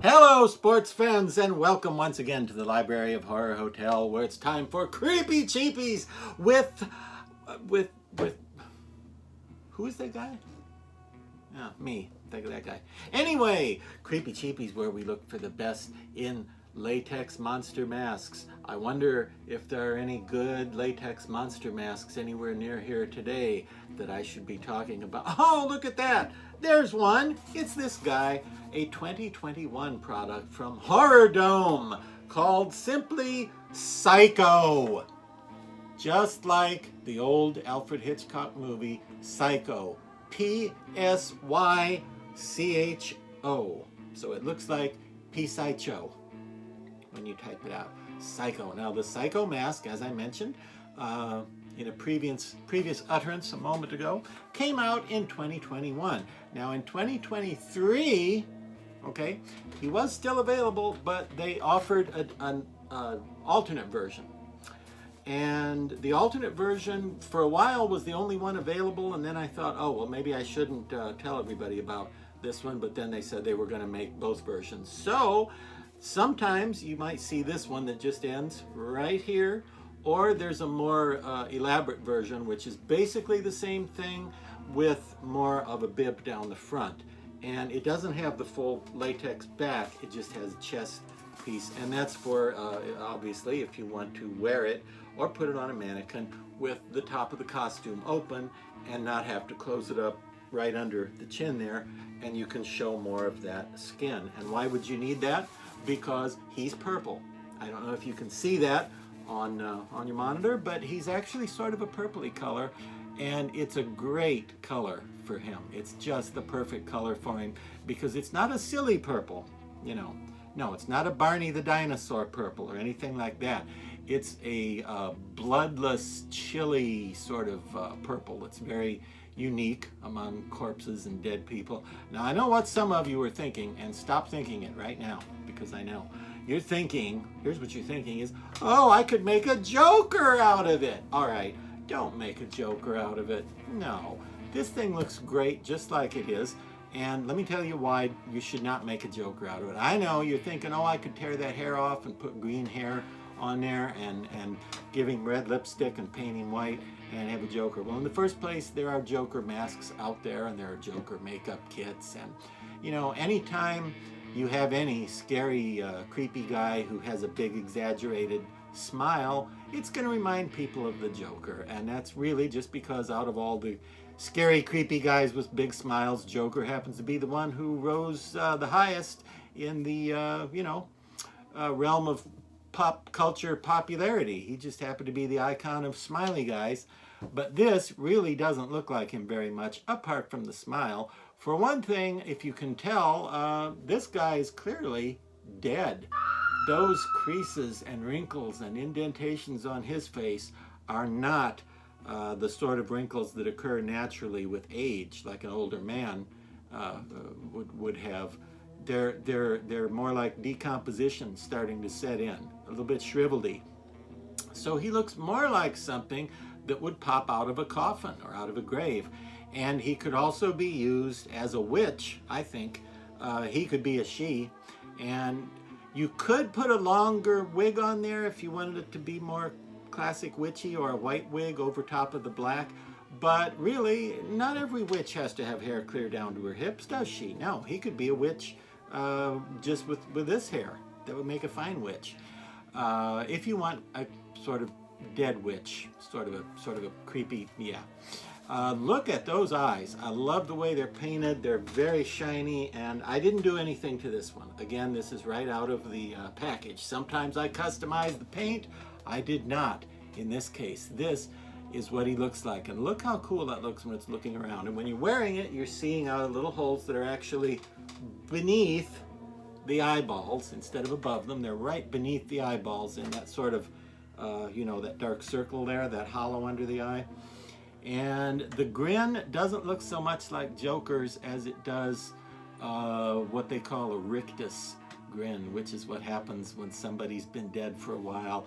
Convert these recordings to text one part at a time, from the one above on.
Hello, sports fans, and welcome once again to the Library of Horror Hotel, where it's time for Creepy Cheapies with who is that guy? Yeah, me. Think of that guy. Anyway, Creepy Cheapies, where we look for the best in latex monster masks. I wonder if there are any good latex monster masks anywhere near here today that I should be talking about. Oh, look at that! There's one! It's this guy, a 2021 product from HorrorDome called simply Psycho. Just like the old Alfred Hitchcock movie, Psycho. P-S-Y-C-H-O. So it looks like P-Psycho when you type it out. Psycho. Now the Psycho mask, as I mentioned in a previous utterance a moment ago, came out in 2021. Now in 2023, okay, he was still available, but they offered an alternate version. And the alternate version for a while was the only one available, and then I thought, oh, well, maybe I shouldn't tell everybody about this one, but then they said they were going to make both versions. So sometimes you might see this one that just ends right here, or there's a more elaborate version, which is basically the same thing with more of a bib down the front. And it doesn't have the full latex back, it just has a chest piece, and that's for obviously if you want to wear it or put it on a mannequin with the top of the costume open and not have to close it up right under the chin there, and you can show more of that skin. And why would you need that? Because he's purple. I don't know if you can see that on your monitor, but he's actually sort of a purpley color, and it's a great color for him. It's just the perfect color for him because it's not a silly purple, you know. No, it's not a Barney the dinosaur purple or anything like that. It's a bloodless, chilly sort of purple that's very unique among corpses and dead people. Now, I know what some of you are thinking, and stop thinking it right now, because I know. You're thinking, here's what you're thinking is, oh, I could make a Joker out of it. All right, don't make a Joker out of it. No, this thing looks great just like it is. And let me tell you why you should not make a Joker out of it. I know you're thinking, oh, I could tear that hair off and put green hair on there and give him red lipstick and paint him white and have a Joker. Well, in the first place, there are Joker masks out there, and there are Joker makeup kits. And, you know, anytime you have any scary, creepy guy who has a big, exaggerated smile, it's going to remind people of the Joker. And that's really just because out of all the scary, creepy guys with big smiles, Joker happens to be the one who rose the highest in the, realm of pop culture popularity. He just happened to be the icon of smiley guys. But this really doesn't look like him very much, apart from the smile. For one thing, if you can tell, this guy is clearly dead. Those creases and wrinkles and indentations on his face are not the sort of wrinkles that occur naturally with age, like an older man would have. They're more like decomposition starting to set in, a little bit shriveledy. So he looks more like something that would pop out of a coffin or out of a grave. And he could also be used as a witch, I think. He could be a she. And you could put a longer wig on there if you wanted it to be more classic witchy, or a white wig over top of the black. But really, not every witch has to have hair clear down to her hips, does she? No, he could be a witch just with this hair. That would make a fine witch. If you want a sort of dead witch, sort of a creepy, yeah. Look at those eyes. I love the way they're painted. They're very shiny, and I didn't do anything to this one. Again, this is right out of the package. Sometimes I customize the paint. I did not in this case. This is what he looks like, and look how cool that looks when it's looking around. And when you're wearing it, you're seeing out of little holes that are actually beneath the eyeballs instead of above them. They're right beneath the eyeballs in that sort of that dark circle there, that hollow under the eye. And the grin doesn't look so much like Joker's as it does what they call a rictus grin, which is what happens when somebody's been dead for a while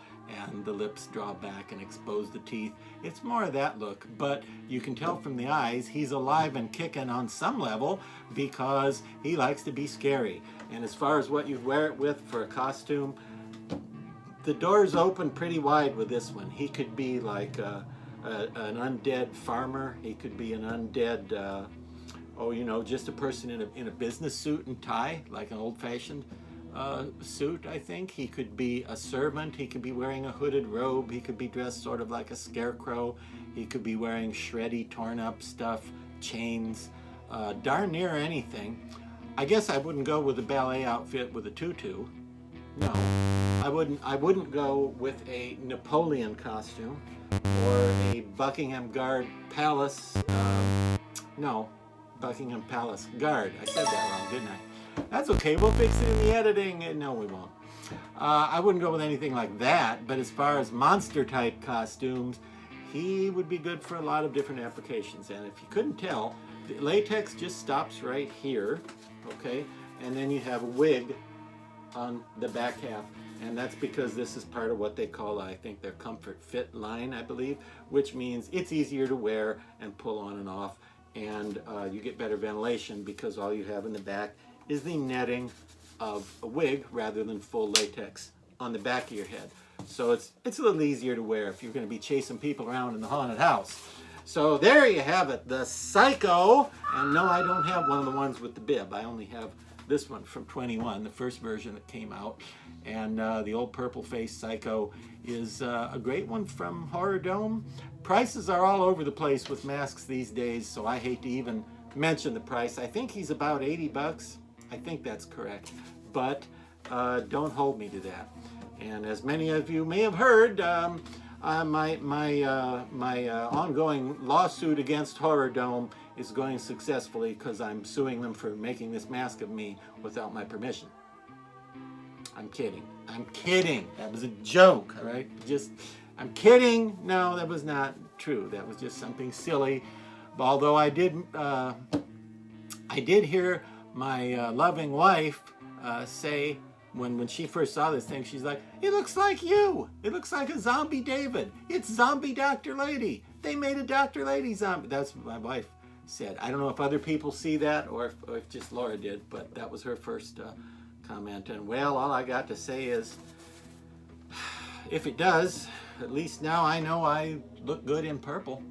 and the lips draw back and expose the teeth. It's more of that look, but you can tell from the eyes he's alive and kicking on some level because he likes to be scary. And as far as what you wear it with for a costume, the doors open pretty wide with this one. He could be like an undead farmer. He could be an undead, just a person in a business suit and tie, like an old-fashioned suit, I think. He could be a servant. He could be wearing a hooded robe. He could be dressed sort of like a scarecrow. He could be wearing shreddy, torn-up stuff, chains, darn near anything. I guess I wouldn't go with a ballet outfit with a tutu. No, I wouldn't go with a Napoleon costume or a Buckingham Guard Palace. No, Buckingham Palace Guard. I said that wrong, didn't I? That's okay. We'll fix it in the editing. No, we won't. I wouldn't go with anything like that. But as far as monster type costumes, he would be good for a lot of different applications. And if you couldn't tell, the latex just stops right here. Okay, and then you have a wig on the back half, and that's because this is part of what they call, I think, their comfort fit line, I believe, which means it's easier to wear and pull on and off, and you get better ventilation because all you have in the back is the netting of a wig rather than full latex on the back of your head. So it's a little easier to wear if you're going to be chasing people around in the haunted house. So there you have it, the Psycho. And no, I don't have one of the ones with the bib. I only have this one from 21, the first version that came out. And the old purple face Psycho is a great one from HorrorDome. Prices are all over the place with masks these days, so I hate to even mention the price. I think he's about 80 bucks. I think that's correct. But don't hold me to that. And as many of you may have heard, my ongoing lawsuit against HorrorDome is going successfully because I'm suing them for making this mask of me without my permission. I'm kidding. I'm kidding. That was a joke, all right? I'm kidding. No, that was not true. That was just something silly. Although I did hear my loving wife say, when she first saw this thing, she's like, it looks like you. It looks like a zombie David. It's zombie Dr. Lady. They made a Dr. Lady zombie. That's what my wife said. I don't know if other people see that or if just Laura did, but that was her first comment. And well, all I got to say is, if it does, at least now I know I look good in purple.